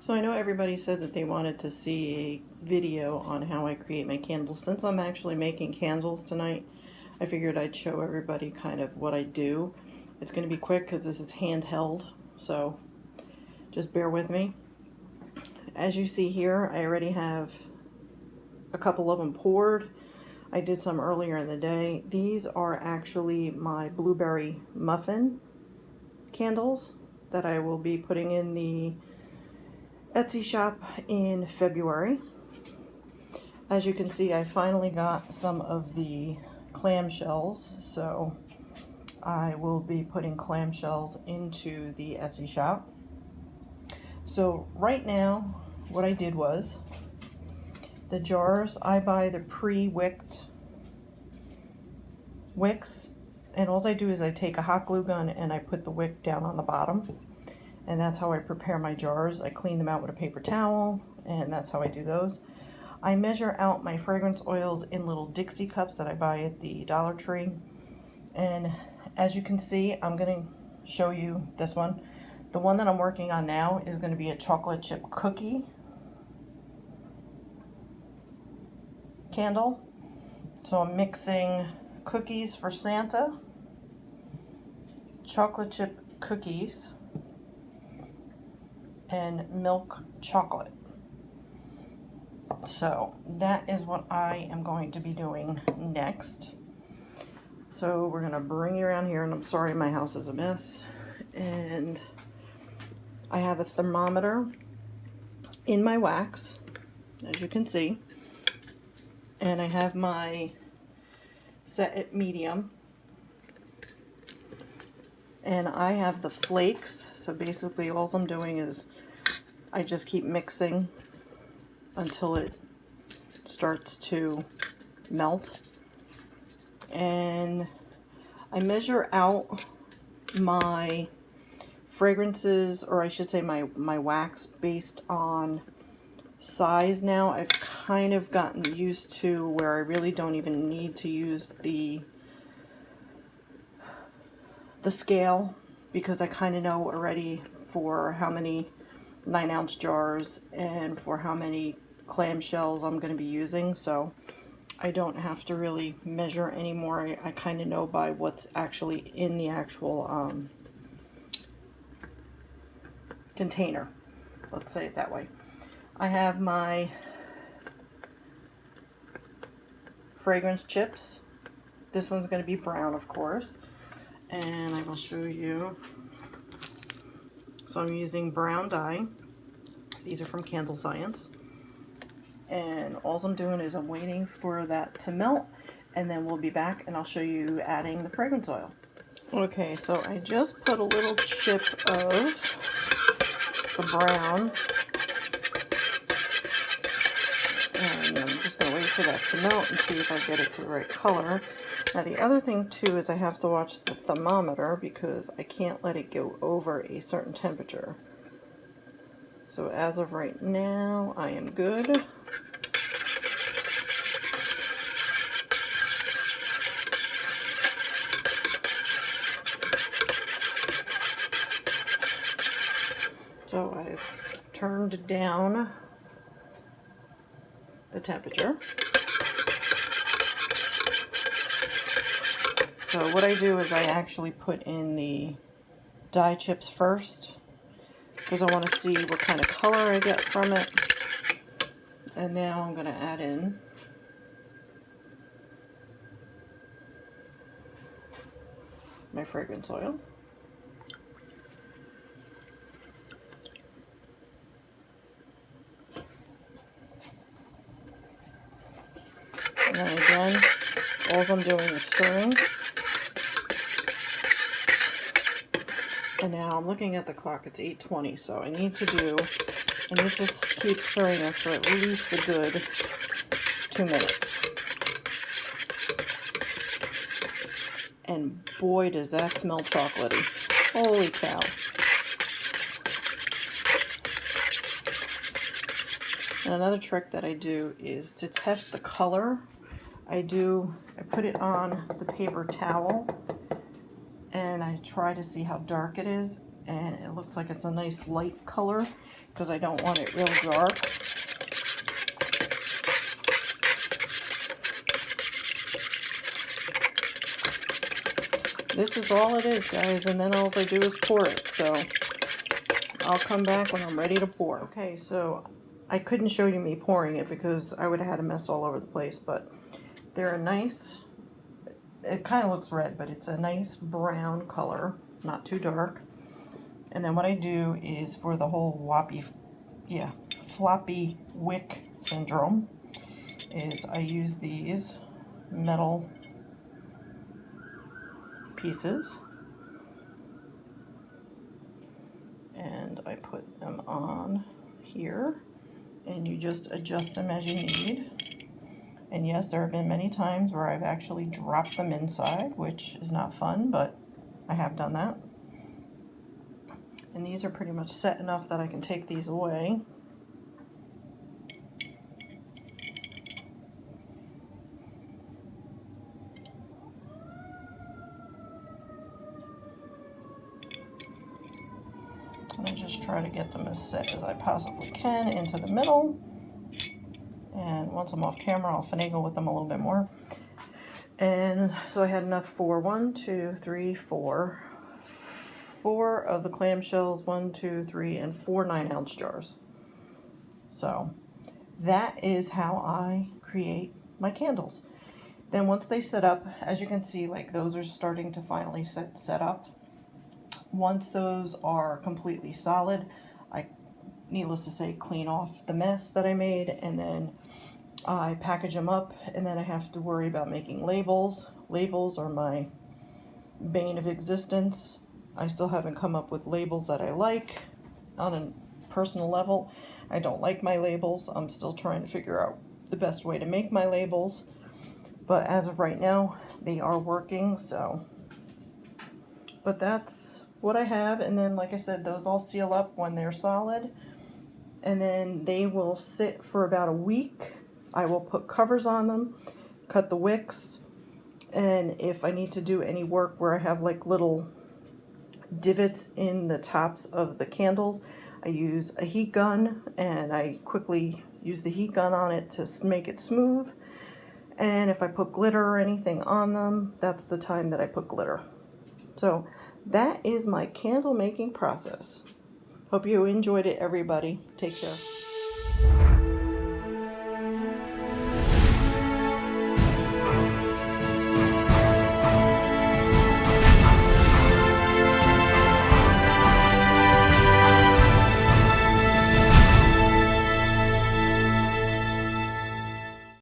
So I know everybody said that they wanted to see a video on how I create my candles. Since I'm actually making candles tonight, I figured I'd show everybody kind of what I do. It's going to be quick because this is handheld, so just bear with me. As you see here, I already have a couple of them poured. I did some earlier in the day. These are actually my blueberry muffin candles that I will be putting in the Etsy shop in February. As you can see, I finally got some of the clamshells, so I will be putting clamshells into the Etsy shop. So right now, what I did was, the jars, I buy the pre-wicked wicks, and all I do is I take a hot glue gun and I put the wick down on the bottom. And that's how I prepare my jars. I clean them out with a paper towel, and that's how I do those. I measure out my fragrance oils in little Dixie cups that I buy at the Dollar Tree. And as you can see, I'm going to show you this one. The one that I'm working on now is going to be a chocolate chip cookie candle. So I'm mixing cookies for Santa, chocolate chip cookies, and milk chocolate. So that is what I am going to be doing next. So we're gonna bring you around here, and I'm sorry my house is a mess. And I have a thermometer in my wax, as you can see, and I have my set at medium, and I have the flakes. So basically all I'm doing is I just keep mixing until it starts to melt. And I measure out my fragrances, or I should say my wax, based on size now. I've kind of gotten used to where I really don't even need to use the scale, because I kind of know already for how many 9-ounce jars and for how many clamshells I'm going to be using, so I don't have to really measure anymore. I kind of know by what's actually in the actual container, let's say it that way. I have my fragrance chips. This one's going to be brown, of course, and I will show you. So I'm using brown dye. These are from Candle Science. And all I'm doing is I'm waiting for that to melt, and then we'll be back and I'll show you adding the fragrance oil. Okay, so I just put a little chip of the brown, and I'm just going to wait for that to melt and see if I get it to the right color. Now the other thing too is I have to watch the thermometer, because I can't let it go over a certain temperature. So as of right now, I am good. So I've turned down the temperature. So what I do is I actually put in the dye chips first, because I want to see what kind of color I get from it. And now I'm going to add in my fragrance oil. And then again, all I'm doing is stirring. And now I'm looking at the clock, it's 8:20, so I need to keep stirring it for at least a good 2 minutes. And boy, does that smell chocolatey. Holy cow. And another trick that I do is to test the color. I put it on the paper towel, and I try to see how dark it is, and it looks like it's a nice light color because I don't want it real dark. This is all it is, guys, and then all I do is pour it, so I'll come back when I'm ready to pour. Okay, so I couldn't show you me pouring it because I would have had a mess all over the place, but they're a nice, it kind of looks red, but it's a nice brown color, not too dark. And then what I do is for the whole floppy wick syndrome is I use these metal pieces and I put them on here, and you just adjust them as you need. And yes, there have been many times where I've actually dropped them inside, which is not fun, but I have done that. And these are pretty much set enough that I can take these away. And I just try to get them as set as I possibly can into the middle. And once I'm off camera, I'll finagle with them a little bit more. And so I had enough for 4 of the clamshells, 1, 2, 3, and 4 9-ounce jars. So that is how I create my candles. Then once they set up, as you can see, like those are starting to finally set up. Once those are completely solid, I, needless to say, clean off the mess that I made, and then I package them up, and then I have to worry about making labels. Labels are my bane of existence. I still haven't come up with labels that I like on a personal level. I don't like my labels. I'm still trying to figure out the best way to make my labels. But as of right now, they are working, so. But that's what I have, and then like I said, those all seal up when they're solid, and then they will sit for about a week. I will put covers on them, cut the wicks, and if I need to do any work where I have like little divots in the tops of the candles, I use a heat gun, and I quickly use the heat gun on it to make it smooth. And if I put glitter or anything on them, that's the time that I put glitter. So that is my candle making process. Hope you enjoyed it, everybody. Take care.